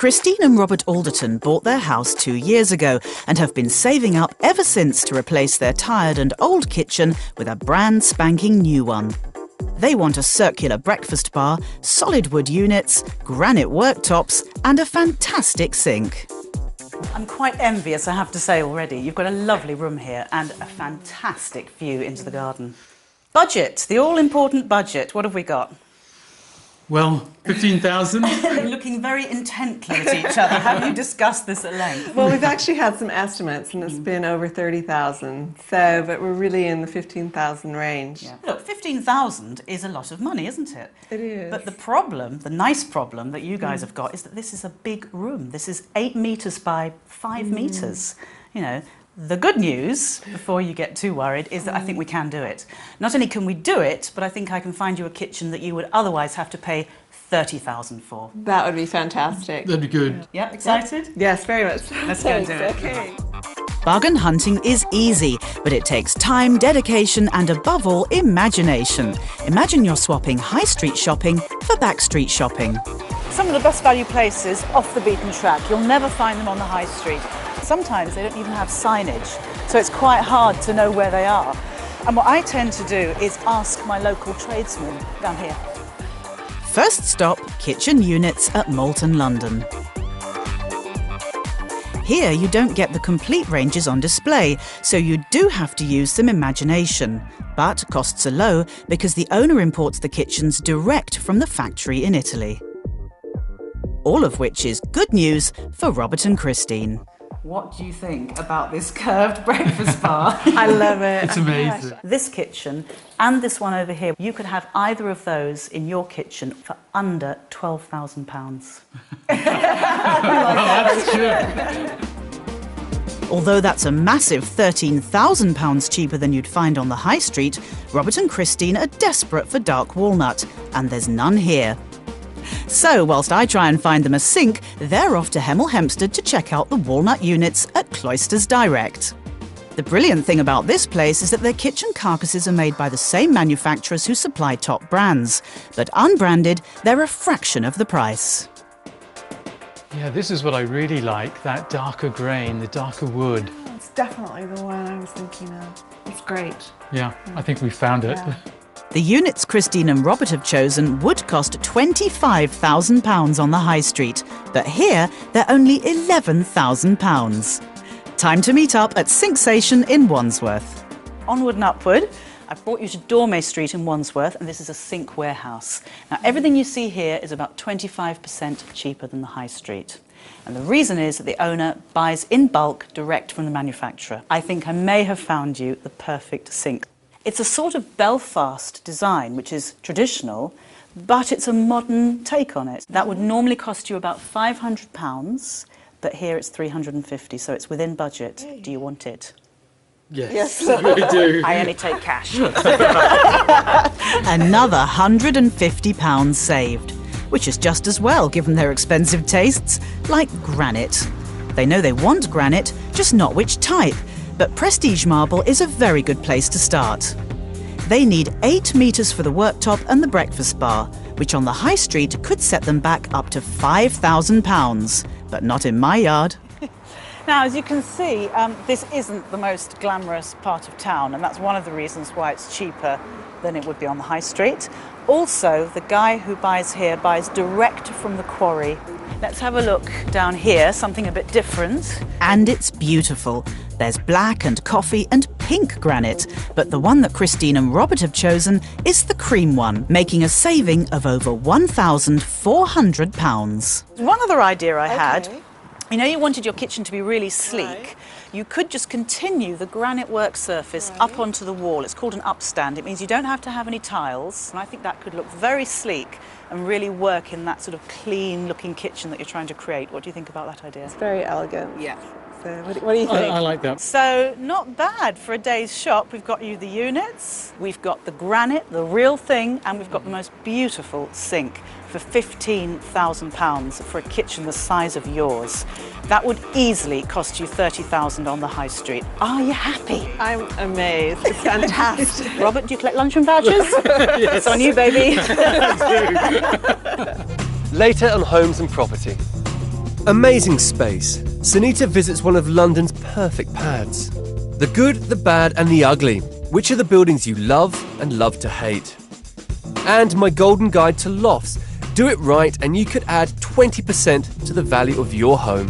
Christine and Robert Alderton bought their house 2 years ago and have been saving up ever since to replace their tired and old kitchen with a brand spanking new one. They want a circular breakfast bar, solid wood units, granite worktops and a fantastic sink. I'm quite envious, I have to say already. You've got a lovely room here and a fantastic view into the garden. Budget, the all-important budget. What have we got? Well, 15,000. They're looking very intently at each other. Have you discussed this at length? Well, we've actually had some estimates and it's been over 30,000. So, but we're really in the 15,000 range. Yeah. Look, 15,000 is a lot of money, isn't it? It is. But the problem, the nice problem that you guys have got is that this is a big room. This is 8 metres by 5 metres. You know, the good news, before you get too worried, is that I think we can do it. Not only can we do it, but I think I can find you a kitchen that you would otherwise have to pay 30,000 for. That would be fantastic. That'd be good. Yeah, excited? Yes, very much. Let's go and do it. Okay. Bargain hunting is easy, but it takes time, dedication and above all, imagination. Imagine you're swapping high street shopping for back street shopping. Some of the best value places off the beaten track. You'll never find them on the high street. Sometimes they don't even have signage, so it's quite hard to know where they are. And what I tend to do is ask my local tradesmen down here. First stop, kitchen units at Malton, London. Here you don't get the complete ranges on display, so you do have to use some imagination. But costs are low because the owner imports the kitchens direct from the factory in Italy. All of which is good news for Robert and Christine. What do you think about this curved breakfast bar? I love it. It's amazing. This kitchen and this one over here, you could have either of those in your kitchen for under £12,000. That's true. Although that's a massive £13,000 cheaper than you'd find on the high street, Robert and Christine are desperate for dark walnut, and there's none here. So, whilst I try and find them a sink, they're off to Hemel Hempstead to check out the walnut units at Cloisters Direct. The brilliant thing about this place is that their kitchen carcasses are made by the same manufacturers who supply top brands, but unbranded, they're a fraction of the price. Yeah, this is what I really like, that darker grain, the darker wood. It's definitely the one I was thinking of. It's great. Yeah, I think we found it. Yeah. The units Christine and Robert have chosen would cost £25,000 on the high street, but here they're only £11,000. Time to meet up at Sinksation in Wandsworth. Onward and upward, I've brought you to Dormey Street in Wandsworth, and this is a sink warehouse. Now, everything you see here is about 25% cheaper than the high street. And the reason is that the owner buys in bulk direct from the manufacturer. I think I may have found you the perfect sink. It's a sort of Belfast design, which is traditional, but it's a modern take on it. That would normally cost you about £500, but here it's £350, so it's within budget. Do you want it? Yes, we do. I only take cash. Another £150 saved, which is just as well given their expensive tastes, like granite. They know they want granite, just not which type. But Prestige Marble is a very good place to start. They need 8 metres for the worktop and the breakfast bar, which on the high street could set them back up to £5,000, but not in my yard. Now, as you can see, this isn't the most glamorous part of town, and that's one of the reasons why it's cheaper than it would be on the high street. Also, the guy who buys here buys direct from the quarry. Let's have a look down here, something a bit different. And it's beautiful. There's black and coffee and pink granite, but the one that Christine and Robert have chosen is the cream one, making a saving of over £1,400. One other idea I had, you know, you wanted your kitchen to be really sleek. Right. You could just continue the granite work surface up onto the wall. It's called an upstand. It means you don't have to have any tiles, and I think that could look very sleek and really work in that sort of clean-looking kitchen that you're trying to create. What do you think about that idea? It's very elegant. Yeah. So what do you think? I like that. So, not bad for a day's shop. We've got you the units, we've got the granite, the real thing, and we've got the most beautiful sink for £15,000 for a kitchen the size of yours. That would easily cost you £30,000 on the high street. Are you happy? I'm amazed. It's fantastic. Robert, do you collect luncheon vouchers? Yes. It's on you, baby. Later on Homes and Property. Amazing space. Sunita visits one of London's perfect pads. The good, the bad and the ugly. Which are the buildings you love and love to hate? And my golden guide to lofts. Do it right and you could add 20% to the value of your home.